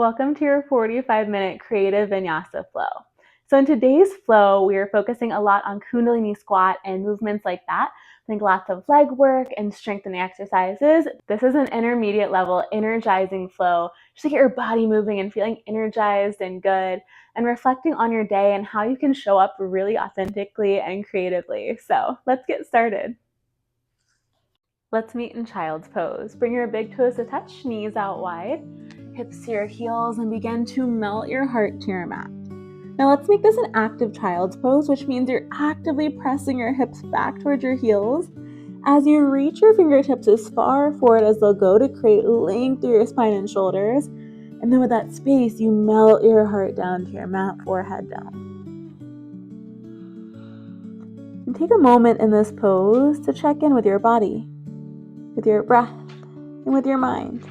Welcome to your 45-minute creative Vinyasa flow. So in today's flow, we are focusing a lot on Kundalini squat and movements like that. I think lots of leg work and strengthening exercises. This is an intermediate level energizing flow, just to get your body moving and feeling energized and good, and reflecting on your day and how you can show up really authentically and creatively. So let's get started. Let's meet in child's pose. Bring your big toes to touch, knees out wide, hips to your heels, and begin to melt your heart to your mat. Now let's make this an active child's pose, which means you're actively pressing your hips back towards your heels as you reach your fingertips as far forward as they'll go to create length through your spine and shoulders. And then with that space, you melt your heart down to your mat, forehead down. And take a moment in this pose to check in with your body, with your breath, and with your mind.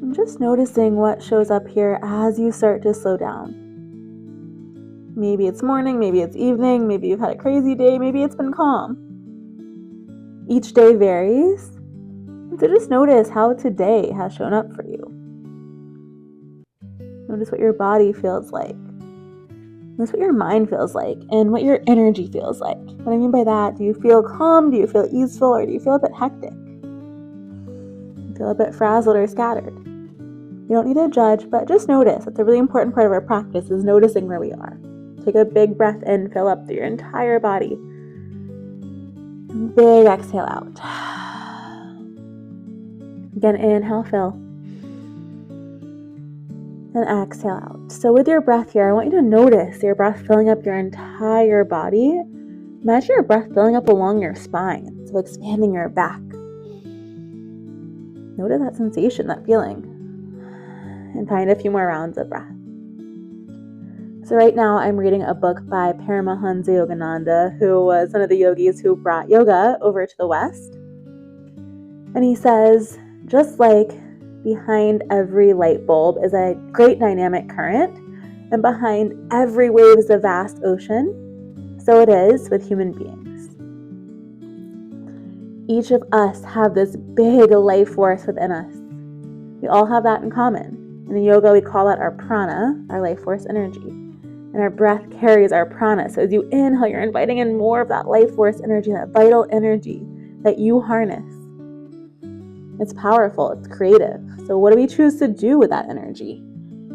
And just noticing what shows up here as you start to slow down. Maybe it's morning, maybe it's evening, maybe you've had a crazy day, maybe it's been calm. Each day varies, and so just notice how today has shown up for you. Notice what your body feels like. Notice what your mind feels like and what your energy feels like. What I mean by that, do you feel calm, do you feel easeful, or do you feel a bit hectic? Do you feel a bit frazzled or scattered? You don't need to judge, but just notice. That's a really important part of our practice, is noticing where we are. Take a big breath in, fill up through your entire body. Big exhale out. Again, inhale, fill. And exhale out. So with your breath here, I want you to notice your breath filling up your entire body. Imagine your breath filling up along your spine, so expanding your back. Notice that sensation, that feeling. And find a few more rounds of breath. So right now I'm reading a book by Paramahansa Yogananda, who was one of the yogis who brought yoga over to the West. And he says, just like behind every light bulb is a great dynamic current, and behind every wave is a vast ocean, so it is with human beings. Each of us have this big life force within us. We all have that in common. In yoga, we call that our prana, our life force energy. And our breath carries our prana. So as you inhale, you're inviting in more of that life force energy, that vital energy that you harness. It's powerful, it's creative. So what do we choose to do with that energy?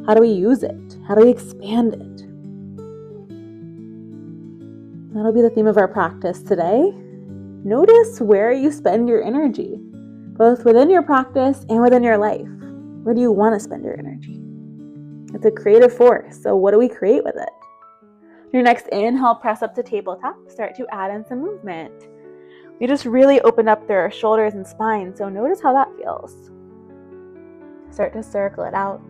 How do we use it? How do we expand it? That'll be the theme of our practice today. Notice where you spend your energy, both within your practice and within your life. Where do you want to spend your energy? It's a creative force, so what do we create with it? Your next inhale, press up to tabletop. Start to add in some movement. We just really opened up their shoulders and spine, so notice how that feels. Start to circle it out.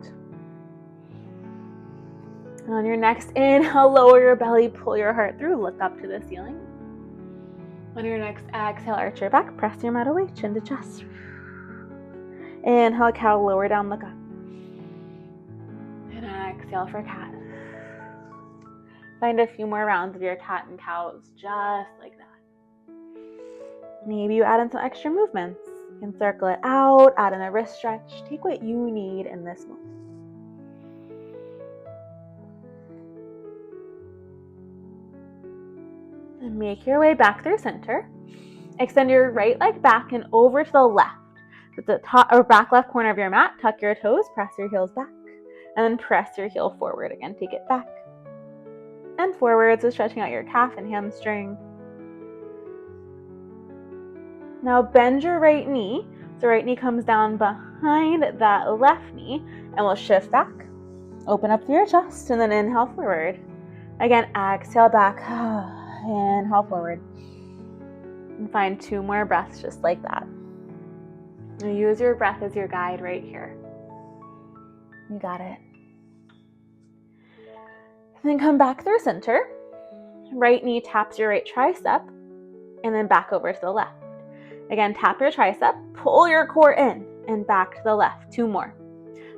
On your next inhale, lower your belly, pull your heart through, look up to the ceiling. On your next exhale, arch your back, press your mat away, chin to chest. Inhale, cow, lower down, look up. And exhale for cat. Find a few more rounds of your cat and cows, just like that. Maybe you add in some extra movements. You can circle it out, add in a wrist stretch. Take what you need in this moment. And make your way back through center. Extend your right leg back and over to the left. At the top or back left corner of your mat, tuck your toes, press your heels back, and then press your heel forward. Again, take it back and forward, so stretching out your calf and hamstring. Now bend your right knee. So right knee comes down behind that left knee, and we'll shift back. Open up through your chest, and then inhale forward. Again, exhale back, inhale forward. And find 2 more breaths just like that. Now use your breath as your guide right here. You got it. And then come back through center. Right knee taps your right tricep, and then back over to the left. Again, tap your tricep, pull your core in, and back to the left. 2 more.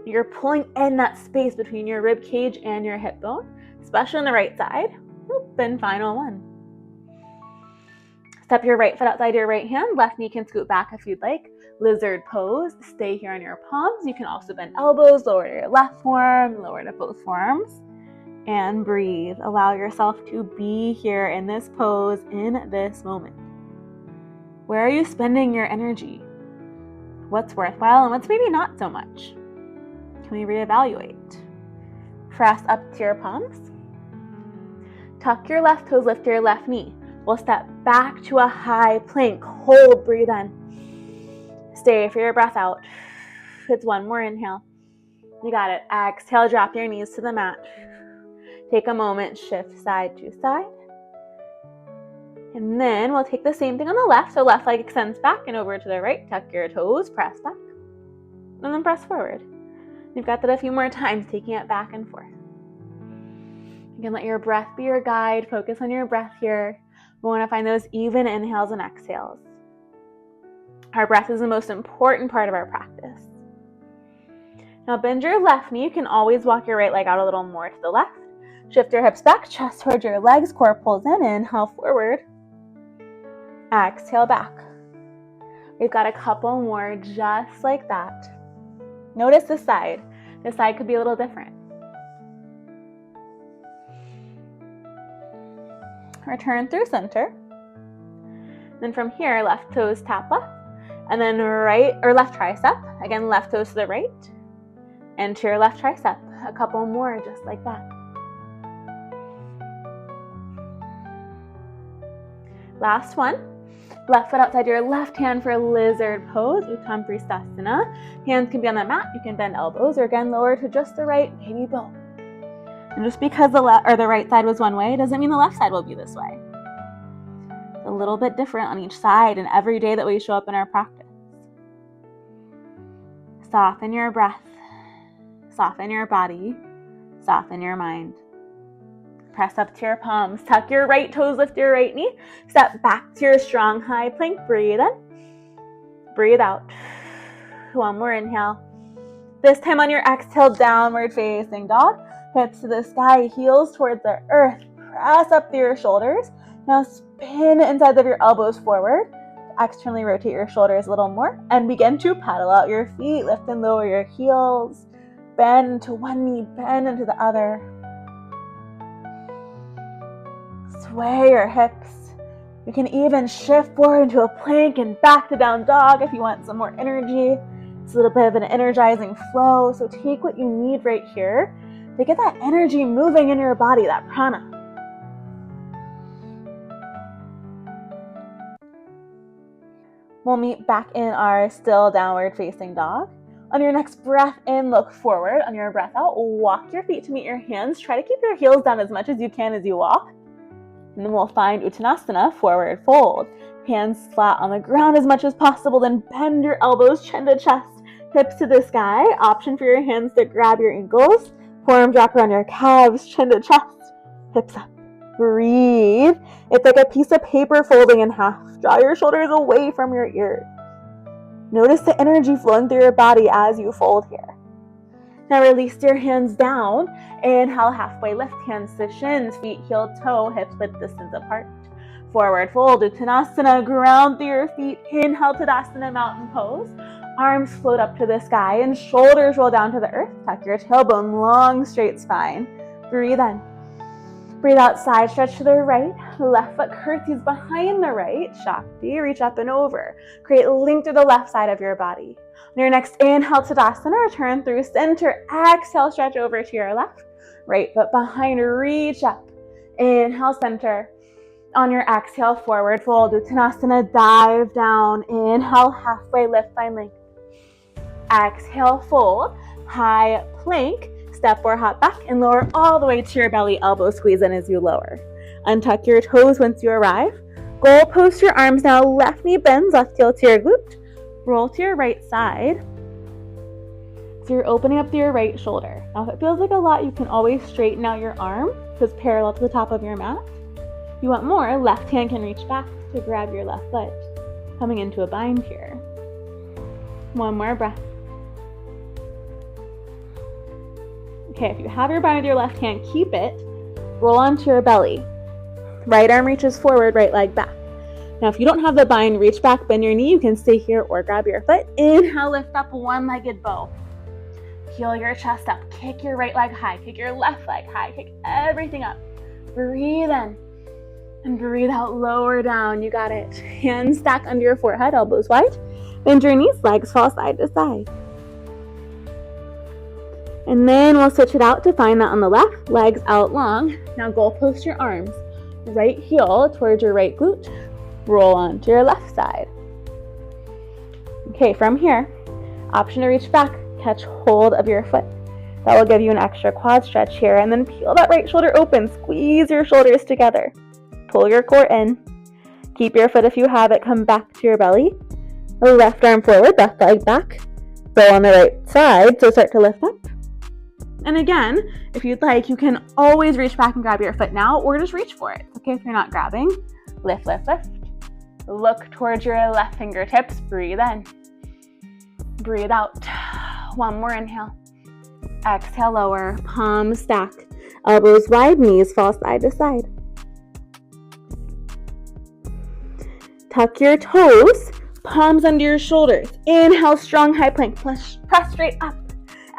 You're pulling in that space between your rib cage and your hip bone, especially on the right side. And final one. Step your right foot outside your right hand. Left knee can scoot back if you'd like. Lizard pose. Stay here on your palms. You can also bend elbows, lower to your left forearm, lower to both forearms. And breathe. Allow yourself to be here in this pose in this moment. Where are you spending your energy? What's worthwhile and what's maybe not so much? Can we reevaluate? Press up to your palms. Tuck your left toes, lift your left knee. We'll step back to a high plank. Hold, breathe in. Stay for your breath out. It's one more inhale. You got it. Exhale, drop your knees to the mat. Take a moment, shift side to side. And then we'll take the same thing on the left. So left leg extends back and over to the right. Tuck your toes, press back. And then press forward. You've got that a few more times, taking it back and forth. You can let your breath be your guide. Focus on your breath here. We want to find those even inhales and exhales. Our breath is the most important part of our practice. Now bend your left knee. You can always walk your right leg out a little more to the left. Shift your hips back, chest towards your legs, core pulls in, inhale forward. Exhale back. We've got a couple more just like that. Notice this side. This side could be a little different. Return through center. Then from here, left toes tap left. And then right or left tricep. Again, left toes to the right. And to your left tricep. A couple more just like that. Last one. Left foot outside your left hand for lizard pose, Uttam Pristhasana. Hands can be on the mat. You can bend elbows or again lower to just the right, maybe both. And just because the right side was one way doesn't mean the left side will be this way. It's a little bit different on each side and every day that we show up in our practice. Soften your breath. Soften your body. Soften your mind. Press up to your palms. Tuck your right toes, lift your right knee. Step back to your strong high plank. Breathe in. Breathe out. One more inhale. This time on your exhale, downward facing dog. Hips to the sky, heels towards the earth. Press up through your shoulders. Now spin inside of your elbows forward. Externally rotate your shoulders a little more. And begin to paddle out your feet. Lift and lower your heels. Bend into one knee, bend into the other. Sway your hips. You can even shift forward into a plank and back to down dog if you want some more energy. It's a little bit of an energizing flow. So take what you need right here to get that energy moving in your body, that prana. We'll meet back in our still downward facing dog. On your next breath in, look forward. On your breath out, walk your feet to meet your hands. Try to keep your heels down as much as you can as you walk. And then we'll find Uttanasana, forward fold. Hands flat on the ground as much as possible. Then bend your elbows, chin to chest, hips to the sky. Option for your hands to grab your ankles. Forearm drop around your calves, chin to chest, hips up. Breathe. It's like a piece of paper folding in half. Draw your shoulders away from your ears. Notice the energy flowing through your body as you fold here. Now release your hands down. Inhale, halfway lift, hands to shins, feet heel toe, hips width distance apart. Forward fold, Uttanasana, ground through your feet. Inhale, Tadasana, mountain pose. Arms float up to the sky and shoulders roll down to the earth. Tuck your tailbone, long straight spine. Breathe in. Breathe out, side stretch to the right. Left foot curtsies behind the right. Shakti, reach up and over. Create link to the left side of your body. On your next inhale, Tadasana, return through center. Exhale, stretch over to your left. Right foot behind, reach up. Inhale, center. On your exhale, forward fold. Uttanasana, dive down. Inhale, halfway lift, find length. Exhale, fold. High plank. Step or hop back and lower all the way to your belly. Elbow squeeze in as you lower. Untuck your toes once you arrive. Goal post your arms now. Left knee bends, left heel to your glute. Roll to your right side. So you're opening up to your right shoulder. Now if it feels like a lot, you can always straighten out your arm so it's parallel to the top of your mat. If you want more, left hand can reach back to grab your left foot. Coming into a bind here. One more breath. Okay, if you have your bind with your left hand, keep it. Roll onto your belly. Right arm reaches forward, right leg back. Now, if you don't have the bind, reach back, bend your knee. You can stay here or grab your foot. Inhale, lift up, one-legged bow. Heel your chest up. Kick your right leg high. Kick your left leg high. Kick everything up. Breathe in. And breathe out, lower down. You got it. Hands stack under your forehead, elbows wide. Bend your knees, legs fall side to side. And then we'll switch it out to find that on the left, legs out long. Now goal post your arms. Right heel towards your right glute. Roll onto your left side. Okay, from here, option to reach back, catch hold of your foot. That will give you an extra quad stretch here. And then peel that right shoulder open. Squeeze your shoulders together. Pull your core in. Keep your foot if you have it. Come back to your belly. Left arm forward, left leg back. Go on the right side, so start to lift up. And again, if you'd like, you can always reach back and grab your foot now, or just reach for it. Okay, if you're not grabbing, lift, lift, lift. Look towards your left fingertips. Breathe in. Breathe out. One more inhale. Exhale, lower. Palms stack. Elbows wide, knees fall side to side. Tuck your toes, palms under your shoulders. Inhale, strong high plank. Press straight up.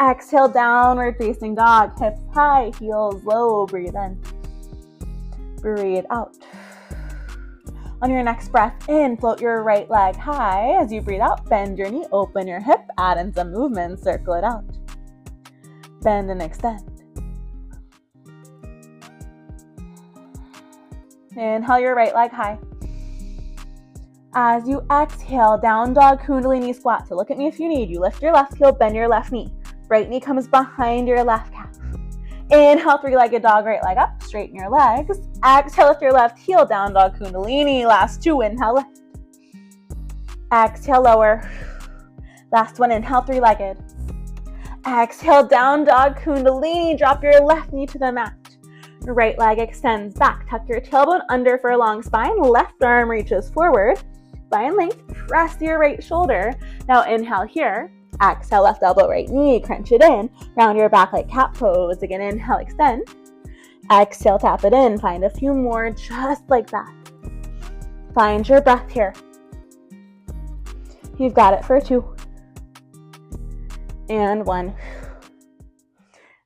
Exhale, downward facing dog. Hips high, heels low. Breathe in. Breathe out. On your next breath in, float your right leg high. As you breathe out, bend your knee, open your hip, add in some movement, circle it out. Bend and extend. Inhale your right leg high. As you exhale, down dog kundalini squat. So look at me if you need. You lift your left heel, bend your left knee. Right knee comes behind your left calf. Inhale, three-legged dog, right leg up, straighten your legs. Exhale, lift your left heel, down dog kundalini. Last two, inhale, lift. Exhale, lower. Last one, inhale, three-legged. Exhale, down dog kundalini. Drop your left knee to the mat. Your right leg extends back. Tuck your tailbone under for a long spine. Left arm reaches forward. Spine length, press your right shoulder. Now inhale here. Exhale, left elbow, right knee. Crunch it in. Round your back like cat pose. Again, inhale, extend. Exhale, tap it in. Find a few more just like that. Find your breath here. You've got it for 2. And 1.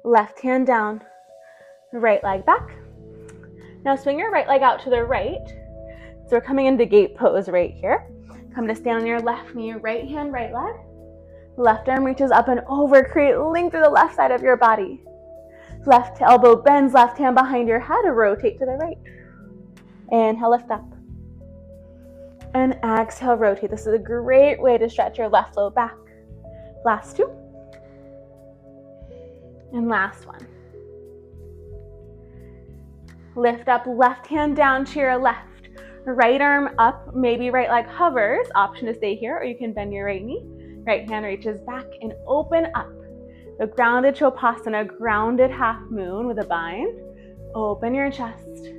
Left hand down. Right leg back. Now swing your right leg out to the right. So we're coming into gate pose right here. Come to stand on your left knee, right hand, right leg. Left arm reaches up and over. Create length through the left side of your body. Left elbow bends, left hand behind your head. Rotate to the right. Inhale, lift up. And exhale, rotate. This is a great way to stretch your left low back. Last 2. And last 1. Lift up, left hand down to your left. Right arm up, maybe right leg hovers. Option to stay here, or you can bend your right knee. Right hand reaches back and open up. The grounded Shavasana, grounded half moon with a bind. Open your chest.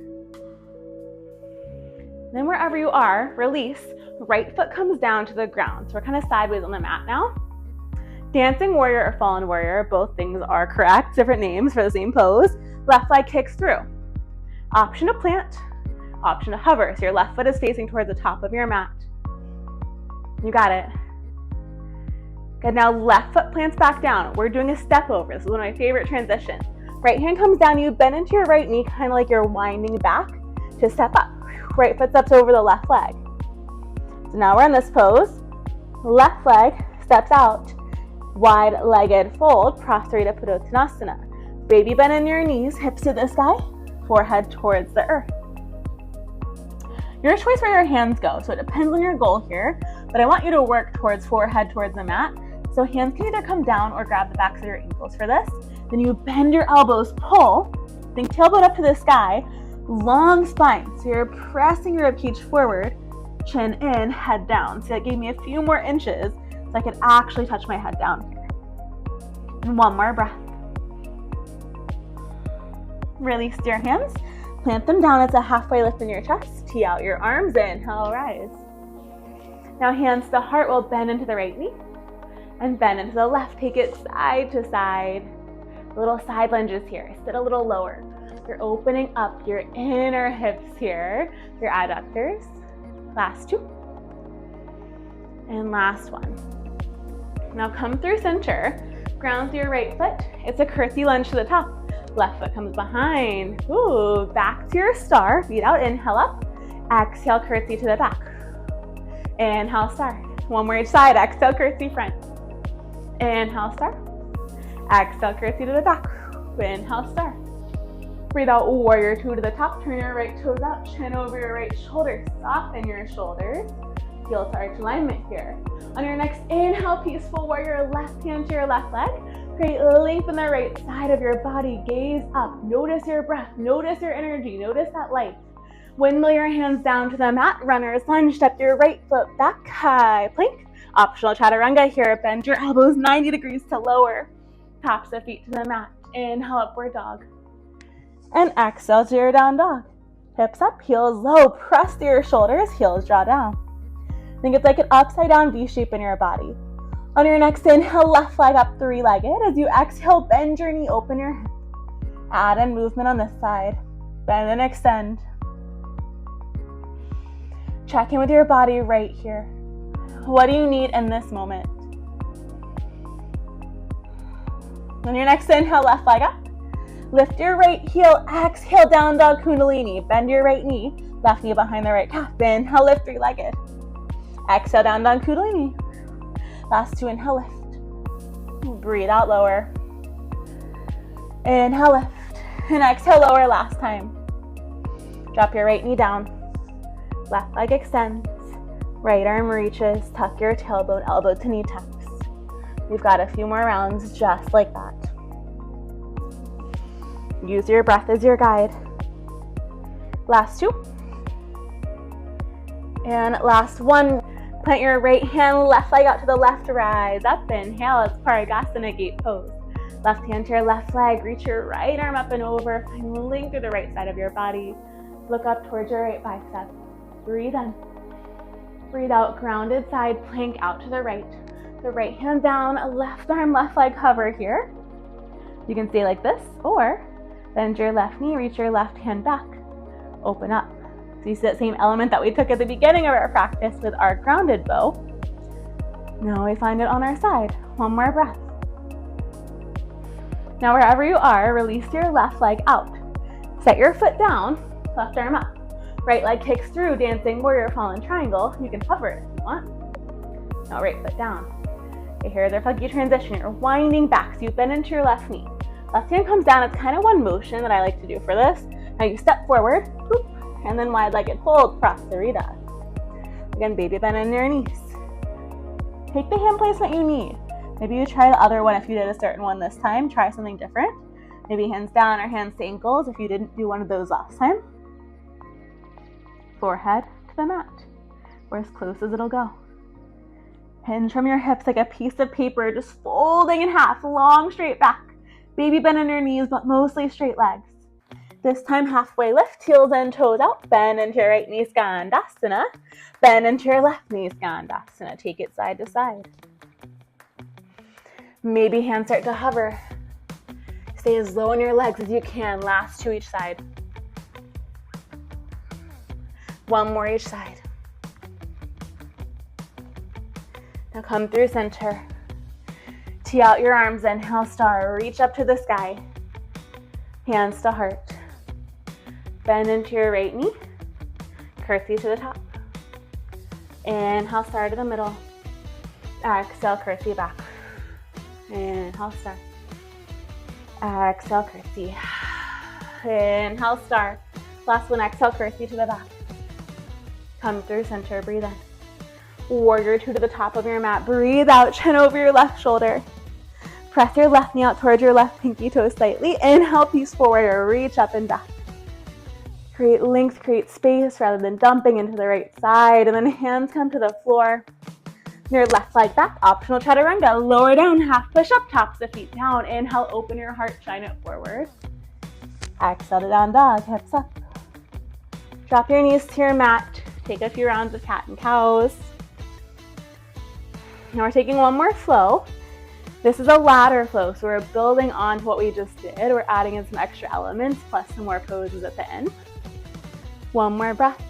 Then wherever you are, release. Right foot comes down to the ground. So we're kind of sideways on the mat now. Dancing warrior or fallen warrior, both things are correct. Different names for the same pose. Left leg kicks through. Option to plant, option to hover. So your left foot is facing towards the top of your mat. You got it. Good, now left foot plants back down. We're doing a step over. This is one of my favorite transitions. Right hand comes down, you bend into your right knee, kind of like you're winding back to step up. Right foot steps over the left leg. So now we're in this pose. Left leg steps out. Wide-legged fold, Prasarita Padottanasana. Baby bend in your knees, hips to the sky. Forehead towards the earth. Your choice where your hands go, so it depends on your goal here, but I want you to work towards forehead towards the mat. So hands can either come down or grab the backs of your ankles for this. Then you bend your elbows, pull, think tailbone up to the sky, long spine. So you're pressing your ribcage forward, chin in, head down. So that gave me a few more inches so I could actually touch my head down here. And one more breath. Release your hands, plant them down. It's a halfway lift in your chest. Tee out your arms, inhale, rise. Now hands to the heart, will bend into the right knee and bend into the left. Take it side to side. Little side lunges here. Sit a little lower. You're opening up your inner hips here, your adductors. Last 2. And last 1. Now come through center, ground through your right foot. It's a curtsy lunge to the top. Left foot comes behind. Ooh, back to your star. Feet out, inhale up. Exhale, curtsy to the back. Inhale, star. 1 more each side. Exhale, curtsy front. Inhale, star. Exhale, curtsy to the back. Inhale, star. Breathe out, warrior 2 to the top. Turn your right toes out, chin over your right shoulder. Soften your shoulders. Heel to arch alignment here. On your next inhale, peaceful warrior, left hand to your left leg. Create length in the right side of your body. Gaze up. Notice your breath. Notice your energy. Notice that light. Windmill your hands down to the mat. Runner's lunge. Step your right foot back. High plank. Optional chaturanga here. Bend your elbows 90 degrees to lower. Tops the feet to the mat. Inhale, upward dog. And exhale to your down dog. Hips up, heels low. Press through your shoulders. Heels draw down. Think it's like an upside down V shape in your body. On your next inhale, left leg up 3-legged. As you exhale, bend your knee, open your hip. Add in movement on this side. Bend and extend. Check in with your body right here. What do you need in this moment? On your next inhale, left leg up. Lift your right heel, exhale, down dog kundalini. Bend your right knee, left knee behind the right calf. Inhale, lift 3-legged. Exhale, down dog kundalini. Last 2, inhale, lift. Breathe out, lower. Inhale, lift. And exhale, lower last time. Drop your right knee down. Left leg extends. Right arm reaches. Tuck your tailbone, elbow to knee tucks. We've got a few more rounds just like that. Use your breath as your guide. Last 2. And last 1. Plant your right hand, left leg out to the left, rise up, inhale, it's Parigasana gate pose. Left hand to your left leg, reach your right arm up and over, find length through the right side of your body. Look up towards your right bicep. Breathe in. Breathe out, grounded side plank out to the right. The right hand down, left arm, left leg hover here. You can stay like this, or bend your left knee, reach your left hand back, open up. So you see that same element that we took at the beginning of our practice with our grounded bow. Now we find it on our side. 1 more breath. Now wherever you are, release your left leg out. Set your foot down, left arm up. Right leg kicks through, dancing warrior, fallen triangle. You can hover it if you want. Now right foot down. Okay, here's our funky transition. You're winding back, so you bend into your left knee. Left hand comes down. It's kind of one motion that I like to do for this. Now you step forward, whoop, and then wide-legged fold, Prasarita. Again, baby bend in your knees. Take the hand placement you need. Maybe you try the other one if you did a certain one this time. Try something different. Maybe hands down or hands to ankles if you didn't do one of those last time. Forehead to the mat, or as close as it'll go. Hinge from your hips like a piece of paper, just folding in half, long straight back. Baby bend in your knees, but mostly straight legs. This time, halfway lift, heels and toes out. Bend into your right knee, Skandasana. Bend into your left knee, Skandasana. Take it side to side. Maybe hands start to hover. Stay as low on your legs as you can. Last 2 each side. 1 more each side. Now come through center. Tee out your arms, inhale, star. Reach up to the sky. Hands to heart. Bend into your right knee. Curtsy to the top. Inhale, star to the middle. Exhale, curtsy back. Inhale, star. Exhale, curtsy. Inhale, star. Last one, exhale, curtsy to the back. Come through center, breathe in. Warrior 2 to the top of your mat. Breathe out, chin over your left shoulder. Press your left knee out towards your left pinky toe slightly. Inhale, peaceful warrior, reach up and back. Create length, create space rather than dumping into the right side. And then hands come to the floor. Your left leg back, optional chaturanga. Lower down, half push up, tops the feet down. Inhale, open your heart, shine it forward. Exhale to down dog, hips up. Drop your knees to your mat. Take a few rounds of cat and cows. Now we're taking 1 more flow. This is a ladder flow, so we're building on what we just did. We're adding in some extra elements, plus some more poses at the end. 1 more breath.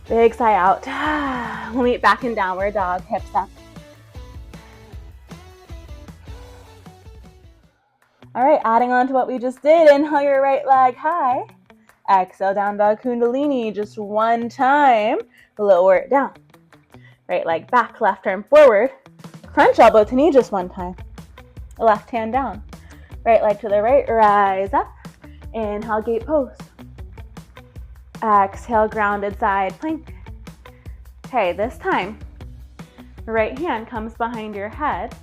Big sigh out. We'll meet back in downward dog, hips up. All right, adding on to what we just did, inhale your right leg high. Exhale, down dog kundalini, just one time. Lower it down. Right leg back, left arm forward. Crunch elbow to knee just one time. Left hand down. Right leg to the right, rise up. Inhale, gate pose. Exhale, grounded side plank. Okay, this time, right hand comes behind your head.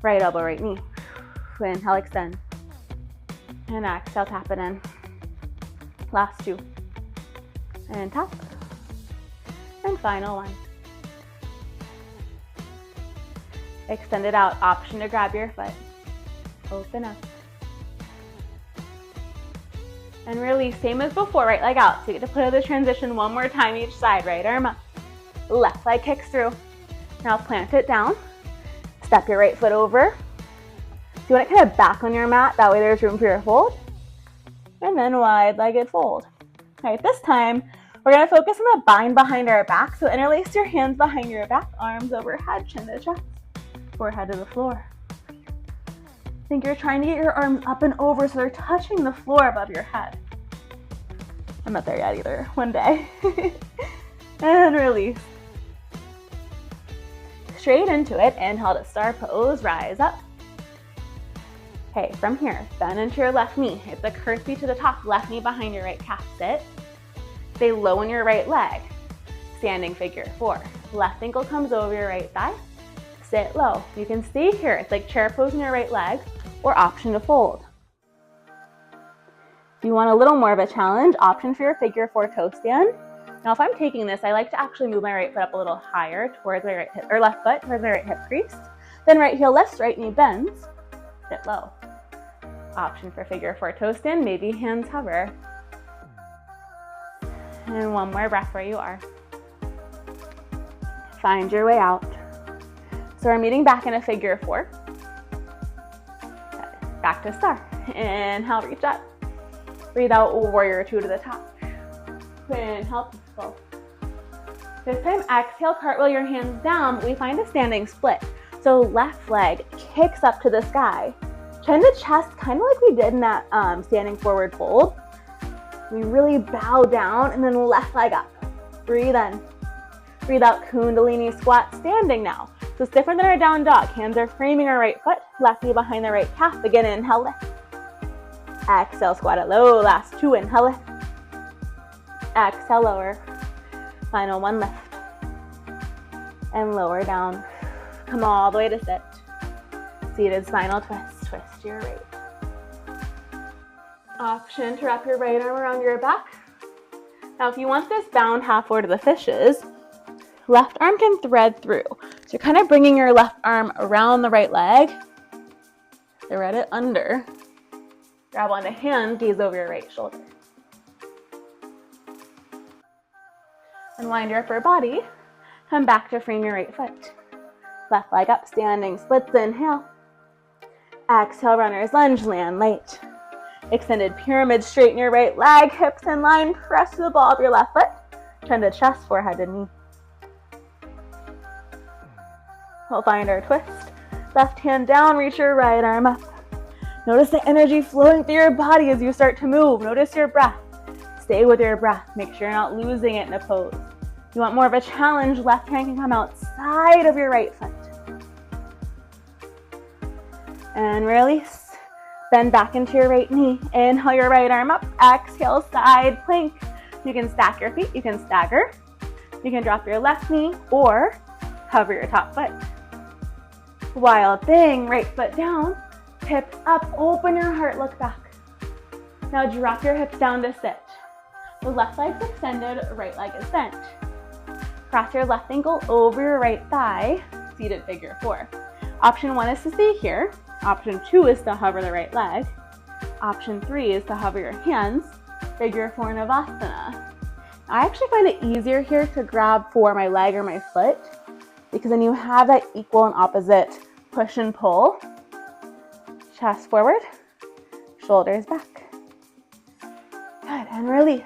Right elbow, right knee. Inhale, extend. And exhale, tap it in. Last two. And tap. And final one. Extend it out. Option to grab your foot. Open up. And release. Same as before, right leg out. So you get to play the transition one more time each side. Right arm up. Left leg kicks through. Now plant it down. Step your right foot over. You want it kind of back on your mat. That way there's room for your fold. And then wide-legged fold. All right, this time, we're going to focus on the bind behind our back. So interlace your hands behind your back, arms overhead, chin to chest, forehead to the floor. I think you're trying to get your arms up and over so they're touching the floor above your head. I'm not there yet either. One day. And release. Straight into it. Inhale to star pose. Rise up. Okay, from here, bend into your left knee. It's a curtsy to the top, left knee behind your right calf. Sit. Stay low in your right leg. Standing figure four. Left ankle comes over your right thigh. Sit low. You can stay here. It's like chair pose in your right leg or option to fold. If you want a little more of a challenge, option for your figure four toe stand. Now, if I'm taking this, I like to actually move my right foot up a little higher towards my right hip, or left foot towards my right hip crease. Then right heel lifts, right knee bends. Sit low. Option for figure four toe stand, maybe hands hover. And one more breath where you are. Find your way out. So we're meeting back in a figure four. Back to star. Inhale, reach up. Breathe out, warrior two to the top. Inhale, peaceful. This time, exhale, cartwheel your hands down. We find a standing split. So left leg kicks up to the sky. Chin to chest, kind of like we did in that standing forward fold. We really bow down and then left leg up. Breathe in. Breathe out, kundalini squat, standing now. So it's different than our down dog. Hands are framing our right foot, left knee behind the right calf. Again, inhale, lift. Exhale, squat it low. Last two, inhale, lift. Exhale, lower. Final one, lift. And lower down. Come all the way to sit. Seated spinal twist. Twist to your right. Option to wrap your right arm around your back. Now, if you want this bound half forward to the fishes, left arm can thread through. So you're kind of bringing your left arm around the right leg. Thread it under. Grab onto hands, gaze over your right shoulder. Unwind your upper body. Come back to frame your right foot. Left leg up, standing splits, inhale. Exhale, runner's lunge, land light. Extended pyramid, straighten your right leg, hips in line, press to the ball of your left foot. Chin to chest, forehead to knee. We'll find our twist. Left hand down, reach your right arm up. Notice the energy flowing through your body as you start to move. Notice your breath. Stay with your breath. Make sure you're not losing it in a pose. If you want more of a challenge, left hand can come outside of your right foot. And release. Bend back into your right knee. Inhale your right arm up. Exhale, side plank. You can stack your feet. You can stagger. You can drop your left knee or cover your top foot. Wild thing. Right foot down. Hips up. Open your heart. Look back. Now drop your hips down to sit. The left leg's extended. Right leg is bent. Cross your left ankle over your right thigh. Seated figure four. Option one is to stay here. Option two is to hover the right leg. Option three is to hover your hands. Figure four Navasana. I actually find it easier here to grab for my leg or my foot because then you have that equal and opposite push and pull. Chest forward, shoulders back. Good, and release.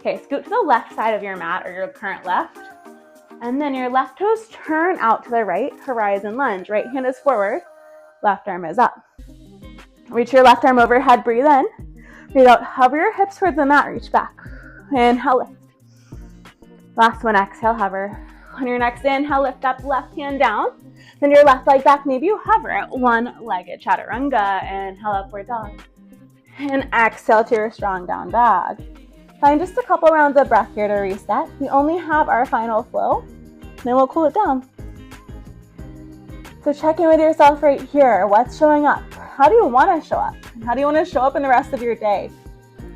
Okay, scoot to the left side of your mat or your current left. And then your left toes turn out to the right, horizon lunge. Right hand is forward, left arm is up. Reach your left arm overhead, breathe in. Breathe out, hover your hips towards the mat, reach back. Inhale, lift. Last one, exhale, hover. On your next inhale, lift up, left hand down. Then your left leg back, maybe you hover, one-legged chaturanga. Inhale, upward dog. And exhale to your strong down dog. Find just a couple rounds of breath here to reset. We only have our final flow, then we'll cool it down. So check in with yourself right here. What's showing up? How do you want to show up? How do you want to show up in the rest of your day?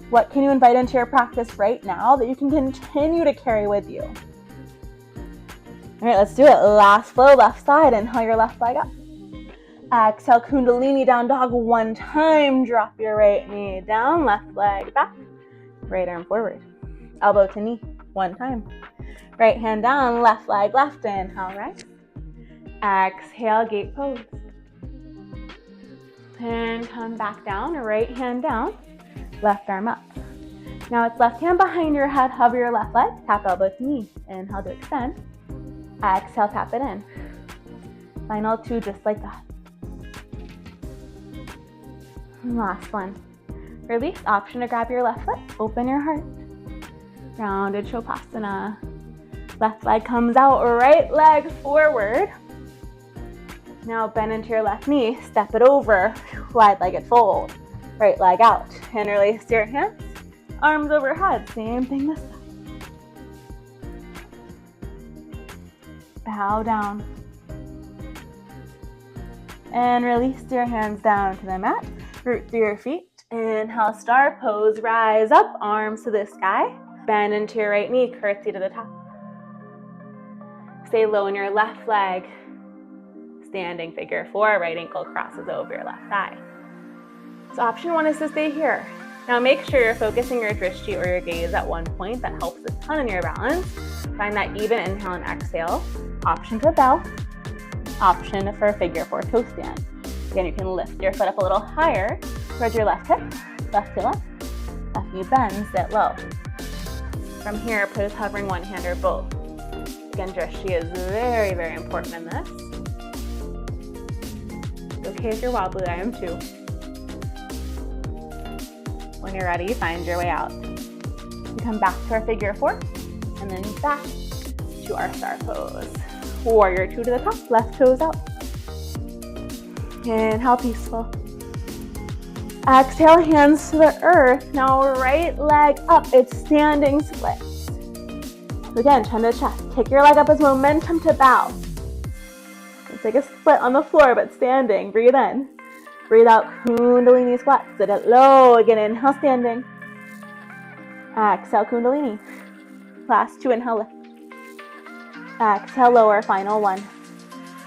What can you invite into your practice right now that you can continue to carry with you? All right, let's do it. Last flow, left side. Inhale your left leg up. Exhale, Kundalini down dog one time. Drop your right knee down, left leg back. Right arm forward. Elbow to knee, one time. Right hand down, left leg left. Inhale, right. Exhale, gate pose. And come back down, right hand down, left arm up. Now it's left hand behind your head, hover your left leg, tap elbow to knee. Inhale to extend. Exhale, tap it in. Final two, just like that. Last one. Release, option to grab your left foot, open your heart. Rounded Shavasana. Left leg comes out, right leg forward. Now bend into your left knee, step it over, wide-legged fold. Right leg out, and release your hands, arms overhead, same thing this side. Bow down. And release your hands down to the mat, root through your feet. Inhale, star pose, rise up, arms to the sky. Bend into your right knee, curtsy to the top. Stay low in your left leg. Standing figure four, right ankle crosses over your left thigh. So option one is to stay here. Now make sure you're focusing your drishti or your gaze at one point. That helps a ton in your balance. Find that even inhale and exhale. Option to bow. Option for figure four toe stand. Again, you can lift your foot up a little higher towards your left hip, left heel up, left knee bends, sit low. From here, pose hovering one hand or both. Again, drishti is very, very important in this. It's okay if you're wobbly, I am too. When you're ready, find your way out. We come back to our figure four, and then back to our star pose. Warrior two to the top, left toes out. Inhale, peaceful. Exhale, hands to the earth. Now right leg up, it's standing splits. So again, chin to chest. Kick your leg up as momentum to bow. It's like a split on the floor, but standing. Breathe in. Breathe out, Kundalini squat. Sit it low. Again, inhale, standing. Exhale, Kundalini. Last two, inhale, lift. Exhale, lower, final one.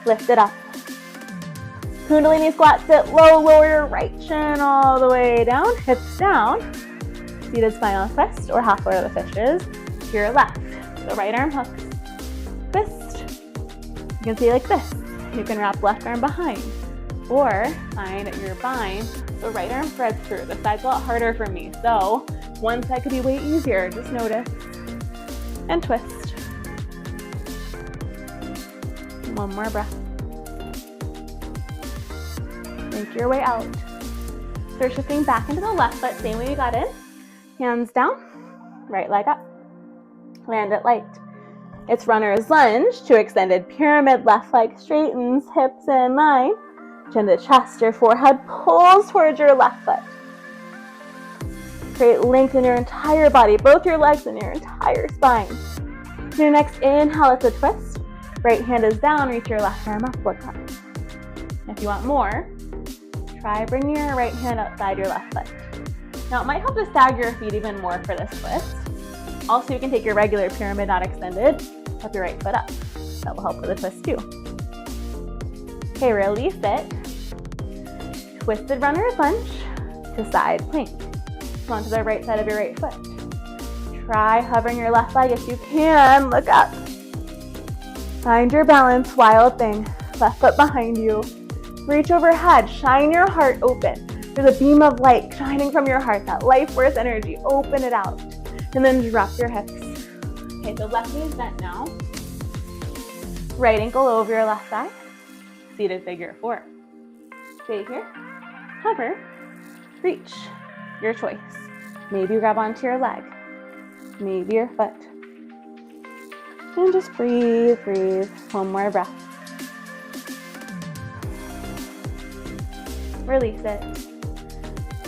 Lift it up. Kundalini squat, sit low, lower your right shin all the way down, hips down. Seated spinal twist or half order of the fishes to your left. So right arm hooks, twist. You can see like this. You can wrap left arm behind or find your bind. The right arm threads through. The side's a lot harder for me. So one side could be way easier. Just notice and twist. One more breath. Make your way out. So you're shifting back into the left foot, same way you got in. Hands down, right leg up. Land it light. It's runner's lunge to extended pyramid. Left leg straightens, hips in line. Chin to chest, your forehead pulls towards your left foot. Create length in your entire body, both your legs and your entire spine. Your next inhale, it's a twist. Right hand is down, reach your left arm up, look up. If you want more, try bringing your right hand outside your left foot. Now it might help to stagger your feet even more for this twist. Also, you can take your regular pyramid, not extended, up your right foot up. That will help with the twist too. Okay, release it. Twisted runner's lunge to side plank. Come on to the right side of your right foot. Try hovering your left leg if you can. Look up. Find your balance, wild thing. Left foot behind you. Reach overhead, shine your heart open. There's a beam of light shining from your heart, that life force energy. Open it out. And then drop your hips. Okay, so left knee is bent now. Right ankle over your left thigh. Seated figure 4. Stay here. Hover. Reach. Your choice. Maybe grab onto your leg. Maybe your foot. And just breathe, breathe. One more breath. Release it.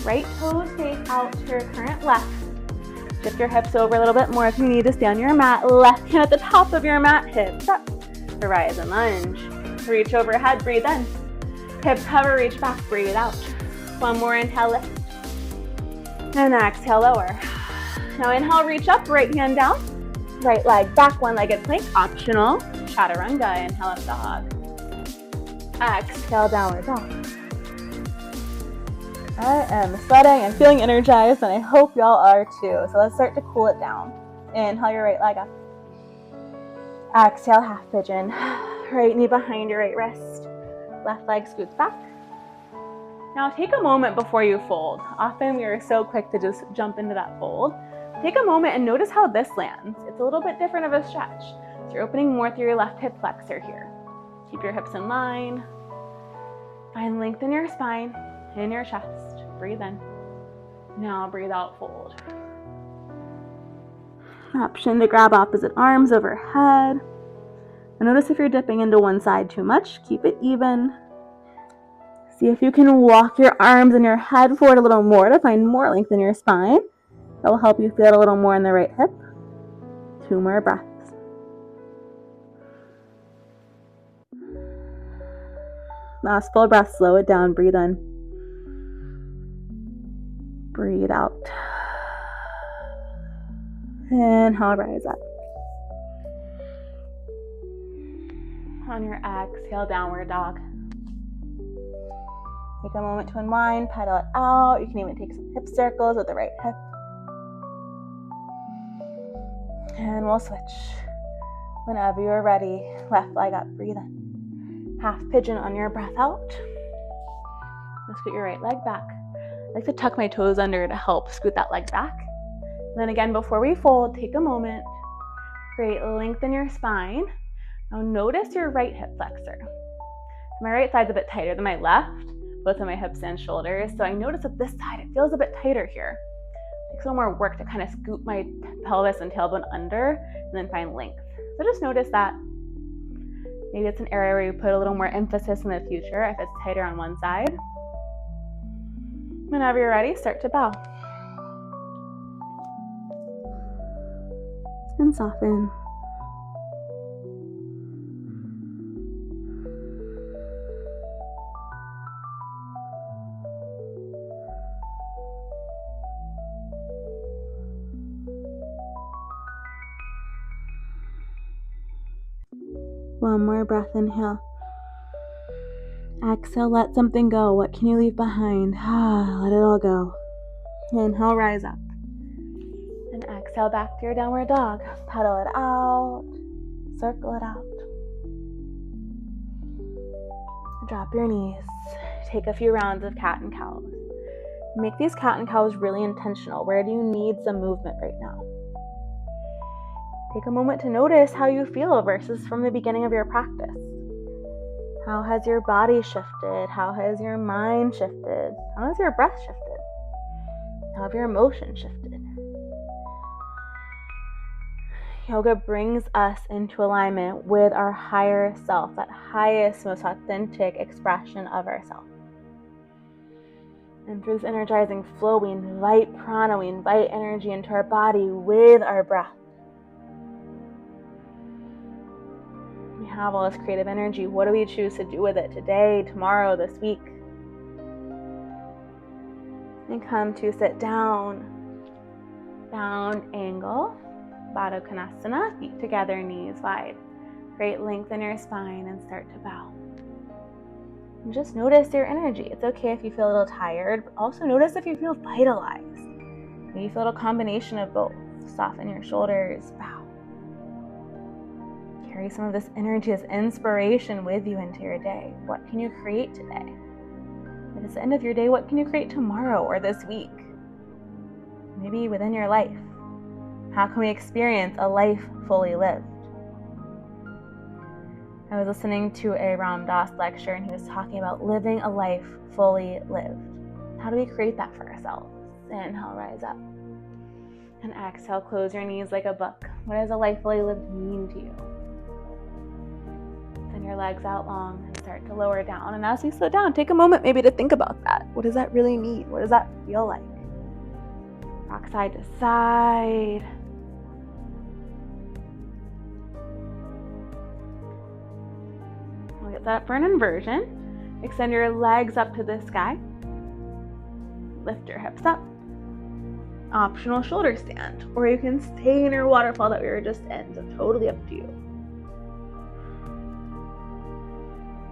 Right toes face out to your current left. Shift your hips over a little bit more if you need to stay on your mat. Left hand at the top of your mat, hips up. Horizon lunge. Reach overhead, breathe in. Hips hover, reach back, breathe out. One more inhale, lift. And exhale, lower. Now inhale, reach up, right hand down. Right leg back, one-legged plank, optional. Chaturanga, inhale up dog. Exhale, downward dog. I am sweating and feeling energized, and I hope y'all are too. So let's start to cool it down. Inhale your right leg up. Exhale, half pigeon. Right knee behind your right wrist. Left leg scoots back. Now take a moment before you fold. Often we are so quick to just jump into that fold. Take a moment and notice how this lands. It's a little bit different of a stretch. So you're opening more through your left hip flexor here. Keep your hips in line. Find length in your spine, in your chest. Breathe in. Now breathe out, fold. Option to grab opposite arms overhead. And notice if you're dipping into one side too much, keep it even. See if you can walk your arms and your head forward a little more to find more length in your spine. That will help you feel a little more in the right hip. 2 more breaths. Last full breath, slow it down, breathe in. Breathe out. Inhale, rise up. On your exhale, downward dog. Take a moment to unwind, pedal it out. You can even take some hip circles with the right hip. And we'll switch. Whenever you're ready, left leg up, breathe in. Half pigeon on your breath out. Let's scoot your right leg back. I like to tuck my toes under to help scoot that leg back. And then again, before we fold, take a moment. Create length in your spine. Now notice your right hip flexor. So my right side's a bit tighter than my left, both of my hips and shoulders. So I notice that this side, it feels a bit tighter here. It takes a little more work to kind of scoop my pelvis and tailbone under and then find length. So just notice that. Maybe it's an area where you put a little more emphasis in the future if it's tighter on one side. Whenever you're ready, start to bow. And soften. One more breath, inhale. Exhale, let something go. What can you leave behind? Let it all go. Inhale, rise up. And exhale, back to your downward dog. Pedal it out. Circle it out. Drop your knees. Take a few rounds of cat and cows. Make these cat and cows really intentional. Where do you need some movement right now? Take a moment to notice how you feel versus from the beginning of your practice. How has your body shifted? How has your mind shifted? How has your breath shifted? How have your emotions shifted? Yoga brings us into alignment with our higher self, that highest, most authentic expression of ourself. And through this energizing flow, we invite prana, we invite energy into our body with our breath. We have all this creative energy. What do we choose to do with it today, tomorrow, this week? And come to sit down. Down angle. Baddha Konasana. Feet together, knees wide. Great length in your spine and start to bow. And just notice your energy. It's okay if you feel a little tired, but also notice if you feel vitalized. Maybe you feel a combination of both. Soften your shoulders, bow. Carry some of this energy, this inspiration with you into your day. What can you create today? If it's the end of your day, what can you create tomorrow or this week? Maybe within your life. How can we experience a life fully lived? I was listening to a Ram Dass lecture, and he was talking about living a life fully lived. How do we create that for ourselves? Inhale, rise up. And exhale, close your knees like a book. What does a life fully lived mean to you? Send your legs out long and start to lower down. And as we slow down, take a moment maybe to think about that. What does that really mean? What does that feel like? Rock side to side. We'll get set up for an inversion. Extend your legs up to the sky. Lift your hips up. Optional shoulder stand. Or you can stay in your waterfall that we were just in. So totally up to you.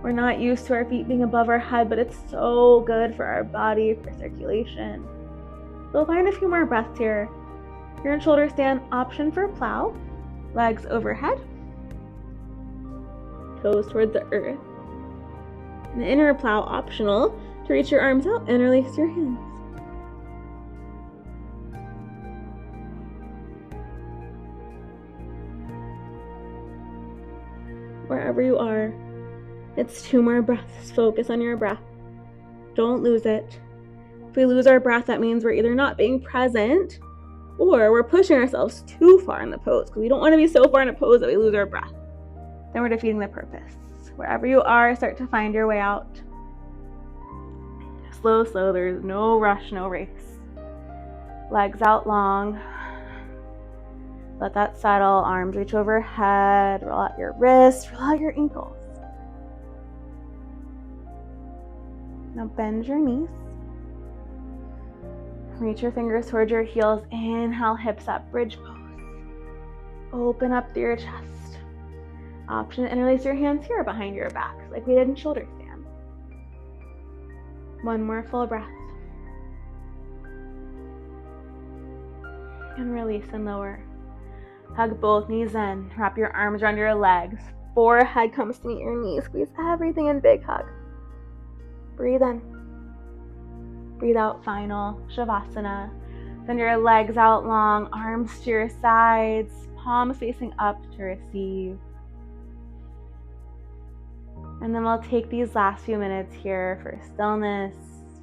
We're not used to our feet being above our head, but it's so good for our body, for circulation. We'll find a few more breaths here. You're in shoulder stand, option for plow. Legs overhead. Toes towards the earth. And the inner plow, optional to reach your arms out and release your hands. Wherever you are, it's 2 more breaths. Focus on your breath. Don't lose it. If we lose our breath, that means we're either not being present or we're pushing ourselves too far in the pose, because we don't want to be so far in a pose that we lose our breath. Then we're defeating the purpose. Wherever you are, start to find your way out. Slow, slow. There's no rush, no race. Legs out long. Let that settle. Arms reach overhead. Roll out your wrists. Roll out your ankles. Now bend your knees. Reach your fingers towards your heels. Inhale, hips up, bridge pose. Open up through your chest. Option to interlace your hands here behind your back, like we did in shoulder stand. 1 more full breath. And release and lower. Hug both knees in. Wrap your arms around your legs. Forehead comes to meet your knees. Squeeze everything in, big hug. Breathe in. Breathe out, final Shavasana. Send your legs out long, arms to your sides, palms facing up to receive. And then we'll take these last few minutes here for stillness,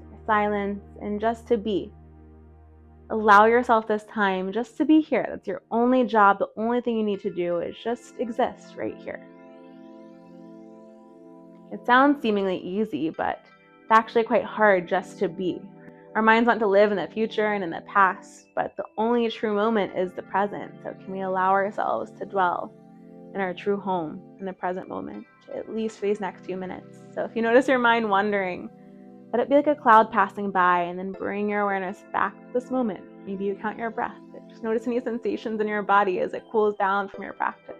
for silence, and just to be. Allow yourself this time just to be here. That's your only job. The only thing you need to do is just exist right here. It sounds seemingly easy, but it's actually quite hard just to be. Our minds want to live in the future and in the past, but the only true moment is the present. So can we allow ourselves to dwell in our true home in the present moment, at least for these next few minutes? So if you notice your mind wandering, let it be like a cloud passing by, and then bring your awareness back to this moment. Maybe you count your breath, but just notice any sensations in your body as it cools down from your practice.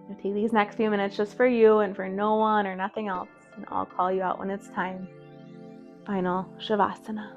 Now take these next few minutes just for you and for no one or nothing else, and I'll call you out when it's time. Final Shavasana.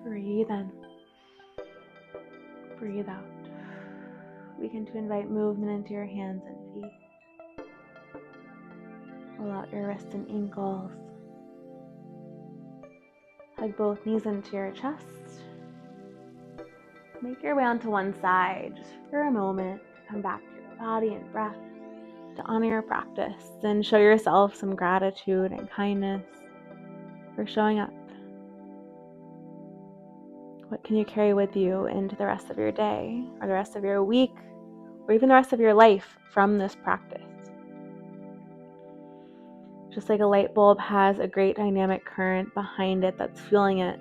Breathe in. Breathe out. Begin to invite movement into your hands and feet. Roll out your wrists and ankles. Hug both knees into your chest. Make your way onto one side just for a moment. Come back to your body and breath to honor your practice and show yourself some gratitude and kindness for showing up. What can you carry with you into the rest of your day or the rest of your week or even the rest of your life from this practice? Just like a light bulb has a great dynamic current behind it that's fueling it,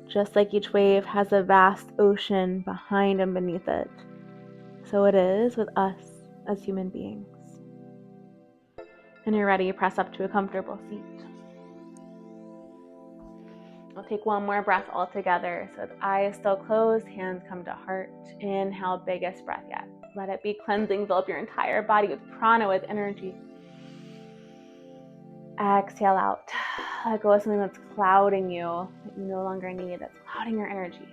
just like each wave has a vast ocean behind and beneath it, so it is with us as human beings. When you're ready, press up to a comfortable seat. We'll take one more breath all together. So with eyes still closed, hands come to heart. Inhale, biggest breath yet. Let it be cleansing, fill up your entire body with prana, with energy. Exhale out. Let go of something that's clouding you, that you no longer need, that's clouding your energy.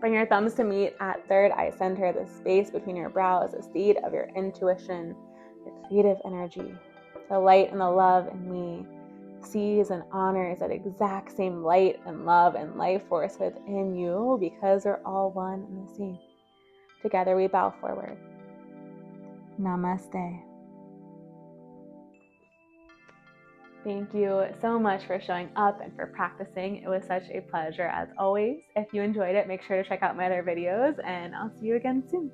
Bring your thumbs to meet at third eye center. The space between your brows, the seed of your intuition, your creative energy. The light and the love in me sees and honors that exact same light and love and life force within you, because we're all one and the same. Together we bow forward. Namaste. Thank you so much for showing up and for practicing. It was such a pleasure as always. If you enjoyed it, make sure to check out my other videos, and I'll see you again soon.